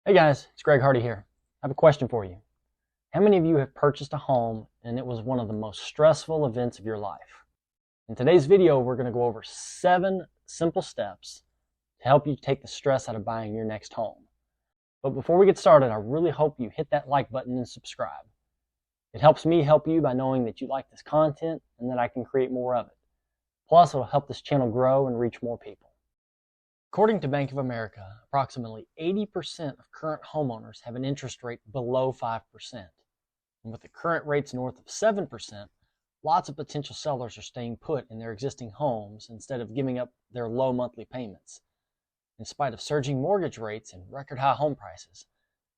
Hey guys, it's Greg Hardy here. I have a question for you. How many of you have purchased a home and it was one of the most stressful events of your life? In today's video, we're going to go over 7 simple steps to help you take the stress out of buying your next home. But before we get started, I really hope you hit that like button and subscribe. It helps me help you by knowing that you like this content and that I can create more of it. Plus, it'll help this channel grow and reach more people. According to Bank of America, approximately 80% of current homeowners have an interest rate below 5%. And with the current rates north of 7%, lots of potential sellers are staying put in their existing homes instead of giving up their low monthly payments. In spite of surging mortgage rates and record high home prices,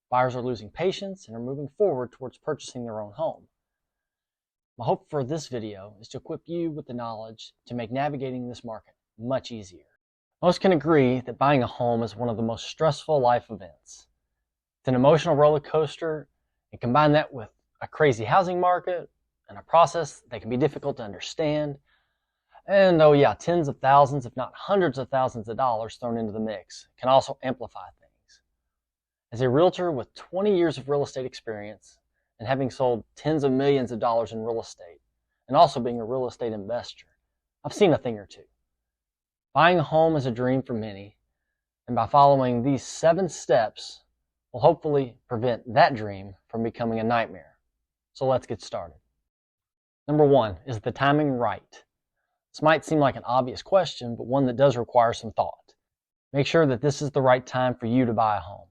buyers are losing patience and are moving forward towards purchasing their own home. My hope for this video is to equip you with the knowledge to make navigating this market much easier. Most can agree that buying a home is one of the most stressful life events. It's an emotional roller coaster, and combine that with a crazy housing market and a process that can be difficult to understand. And oh yeah, tens of thousands, if not hundreds of thousands of dollars thrown into the mix can also amplify things. As a realtor with 20 years of real estate experience and having sold tens of millions of dollars in real estate, and also being a real estate investor, I've seen a thing or two. Buying a home is a dream for many, and by following these 7 steps, will hopefully prevent that dream from becoming a nightmare. So let's get started. Number 1, is the timing right? This might seem like an obvious question, but one that does require some thought. Make sure that this is the right time for you to buy a home.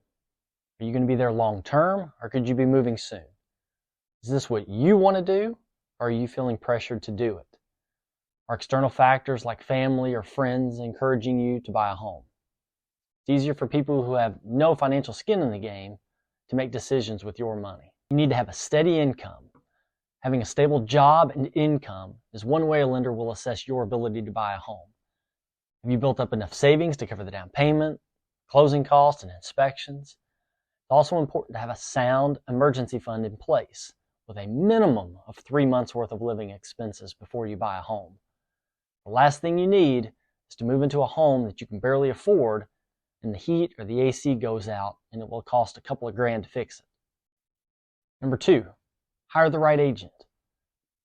Are you going to be there long term, or could you be moving soon? Is this what you want to do, or are you feeling pressured to do it? Are external factors like family or friends encouraging you to buy a home? It's easier for people who have no financial skin in the game to make decisions with your money. You need to have a steady income. Having a stable job and income is one way a lender will assess your ability to buy a home. Have you built up enough savings to cover the down payment, closing costs, and inspections? It's also important to have a sound emergency fund in place with a minimum of 3 months worth of living expenses before you buy a home. The last thing you need is to move into a home that you can barely afford and the heat or the AC goes out and it will cost a couple of grand to fix it. Number 2, hire the right agent.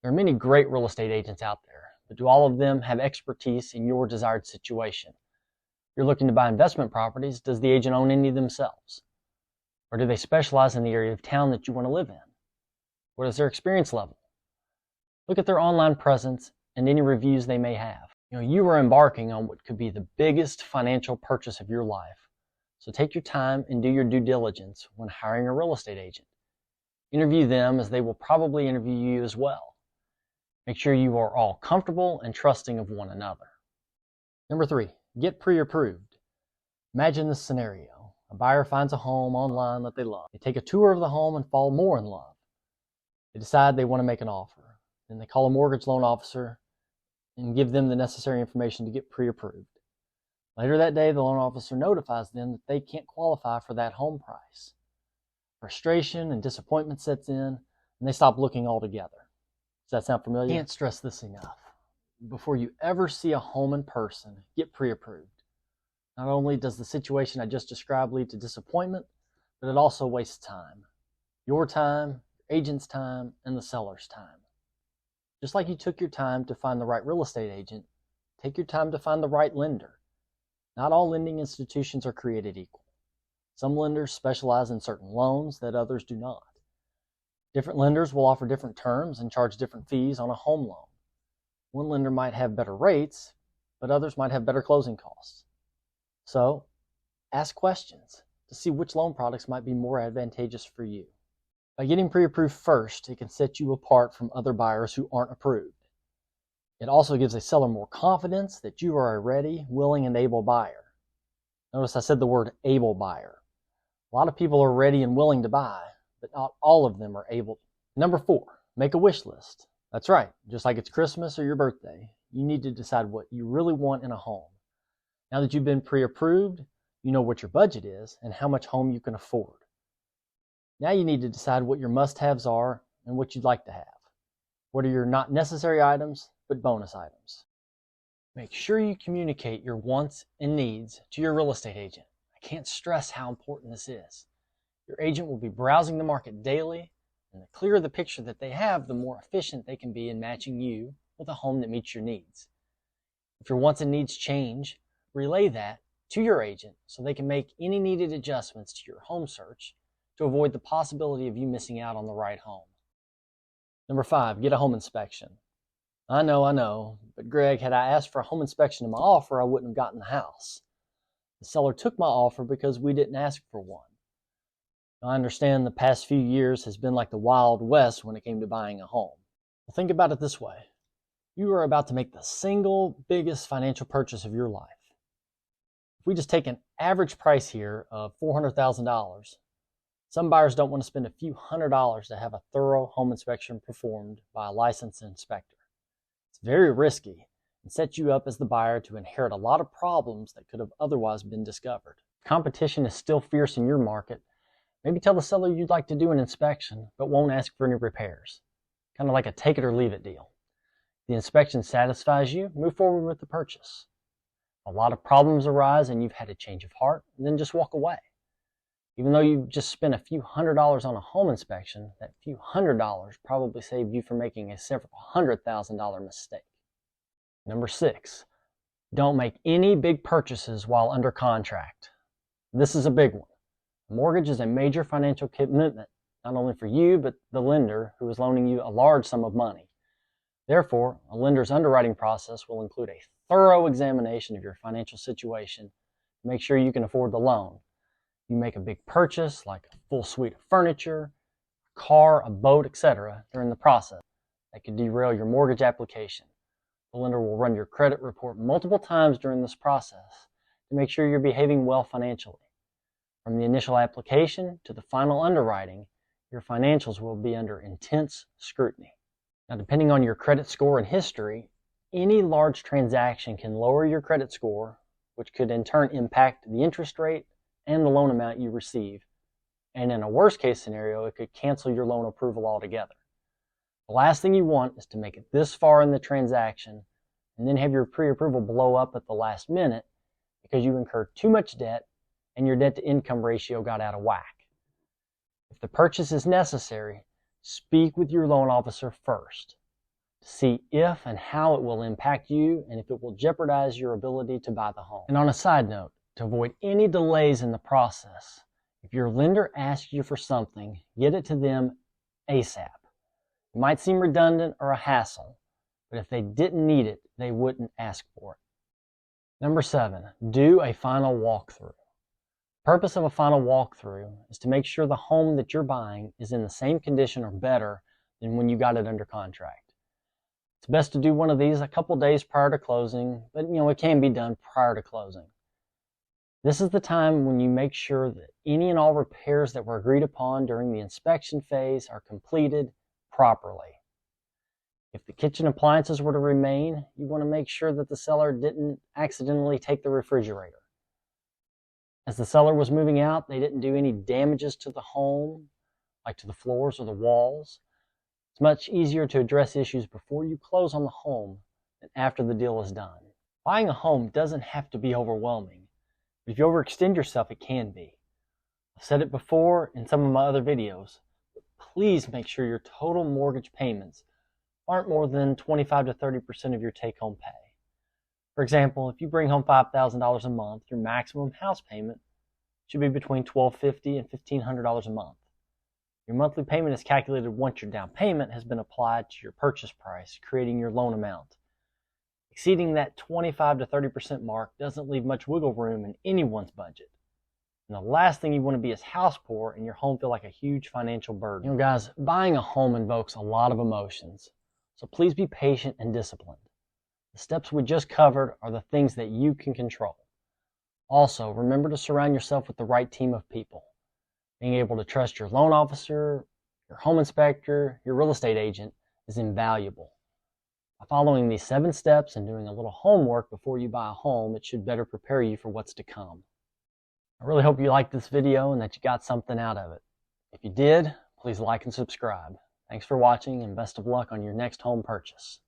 There are many great real estate agents out there, but do all of them have expertise in your desired situation? If you're looking to buy investment properties, does the agent own any themselves? Or do they specialize in the area of town that you want to live in? What is their experience level? Look at their online presence and any reviews they may have. You are embarking on what could be the biggest financial purchase of your life. So take your time and do your due diligence when hiring a real estate agent. Interview them as they will probably interview you as well. Make sure you are all comfortable and trusting of one another. Number 3, get pre-approved. Imagine this scenario. A buyer finds a home online that they love. They take a tour of the home and fall more in love. They decide they want to make an offer. Then they call a mortgage loan officer and give them the necessary information to get pre-approved. Later that day, the loan officer notifies them that they can't qualify for that home price. Frustration and disappointment sets in, and they stop looking altogether. Does that sound familiar? Can't stress this enough. Before you ever see a home in person, get pre-approved. Not only does the situation I just described lead to disappointment, but it also wastes time. Your time, your agent's time, and the seller's time. Just like you took your time to find the right real estate agent, take your time to find the right lender. Not all lending institutions are created equal. Some lenders specialize in certain loans that others do not. Different lenders will offer different terms and charge different fees on a home loan. One lender might have better rates, but others might have better closing costs. So, ask questions to see which loan products might be more advantageous for you. By getting pre-approved first, it can set you apart from other buyers who aren't approved. It also gives a seller more confidence that you are a ready, willing, and able buyer. Notice I said the word able buyer. A lot of people are ready and willing to buy, but not all of them are able. Number 4, make a wish list. That's right, just like it's Christmas or your birthday, you need to decide what you really want in a home. Now that you've been pre-approved, you know what your budget is and how much home you can afford. Now you need to decide what your must-haves are and what you'd like to have. What are your not necessary items, but bonus items? Make sure you communicate your wants and needs to your real estate agent. I can't stress how important this is. Your agent will be browsing the market daily, and the clearer the picture that they have, the more efficient they can be in matching you with a home that meets your needs. If your wants and needs change, relay that to your agent so they can make any needed adjustments to your home search to avoid the possibility of you missing out on the right home. Number 5, get a home inspection. I know, but Greg, had I asked for a home inspection in my offer, I wouldn't have gotten the house. The seller took my offer because we didn't ask for one. I understand the past few years has been like the Wild West when it came to buying a home. Well, think about it this way. You are about to make the single biggest financial purchase of your life. If we just take an average price here of $400,000, some buyers don't want to spend a few $100s to have a thorough home inspection performed by a licensed inspector. It's very risky and sets you up as the buyer to inherit a lot of problems that could have otherwise been discovered. If competition is still fierce in your market, maybe tell the seller you'd like to do an inspection but won't ask for any repairs. Kind of like a take it or leave it deal. If the inspection satisfies you, move forward with the purchase. If a lot of problems arise and you've had a change of heart, then just walk away. Even though you just spent a few $100s on a home inspection, that few $100s probably saved you from making a several $100,000 mistake. Number 6, don't make any big purchases while under contract. This is a big one. A mortgage is a major financial commitment, not only for you, but the lender who is loaning you a large sum of money. Therefore, a lender's underwriting process will include a thorough examination of your financial situation to make sure you can afford the loan. You make a big purchase like a full suite of furniture, a car, a boat, etc. during the process that could derail your mortgage application. The lender will run your credit report multiple times during this process to make sure you're behaving well financially. From the initial application to the final underwriting, your financials will be under intense scrutiny. Now, depending on your credit score and history, any large transaction can lower your credit score, which could in turn impact the interest rate and the loan amount you receive. And in a worst case scenario, it could cancel your loan approval altogether. The last thing you want is to make it this far in the transaction and then have your pre-approval blow up at the last minute because you incurred too much debt and your debt-to-income ratio got out of whack. If the purchase is necessary, speak with your loan officer first to see if and how it will impact you and if it will jeopardize your ability to buy the home. And on a side note, to avoid any delays in the process, if your lender asks you for something, get it to them ASAP. It might seem redundant or a hassle, but if they didn't need it, they wouldn't ask for it. Number 7, do a final walkthrough. The purpose of a final walkthrough is to make sure the home that you're buying is in the same condition or better than when you got it under contract. It's best to do one of these a couple days prior to closing, but it can be done prior to closing. This is the time when you make sure that any and all repairs that were agreed upon during the inspection phase are completed properly. If the kitchen appliances were to remain, you want to make sure that the seller didn't accidentally take the refrigerator. As the seller was moving out, they didn't do any damages to the home, like to the floors or the walls. It's much easier to address issues before you close on the home than after the deal is done. Buying a home doesn't have to be overwhelming. If you overextend yourself, it can be. I've said it before in some of my other videos, but please make sure your total mortgage payments aren't more than 25 to 30% of your take-home pay. For example, if you bring home $5,000 a month, your maximum house payment should be between $1,250 and $1,500 a month. Your monthly payment is calculated once your down payment has been applied to your purchase price, creating your loan amount. Exceeding that 25 to 30% mark doesn't leave much wiggle room in anyone's budget. And the last thing you want to be is house poor and your home feel like a huge financial burden. Guys, buying a home invokes a lot of emotions. So please be patient and disciplined. The steps we just covered are the things that you can control. Also, remember to surround yourself with the right team of people. Being able to trust your loan officer, your home inspector, your real estate agent is invaluable. By following these 7 steps and doing a little homework before you buy a home, it should better prepare you for what's to come. I really hope you liked this video and that you got something out of it. If you did, please like and subscribe. Thanks for watching and best of luck on your next home purchase.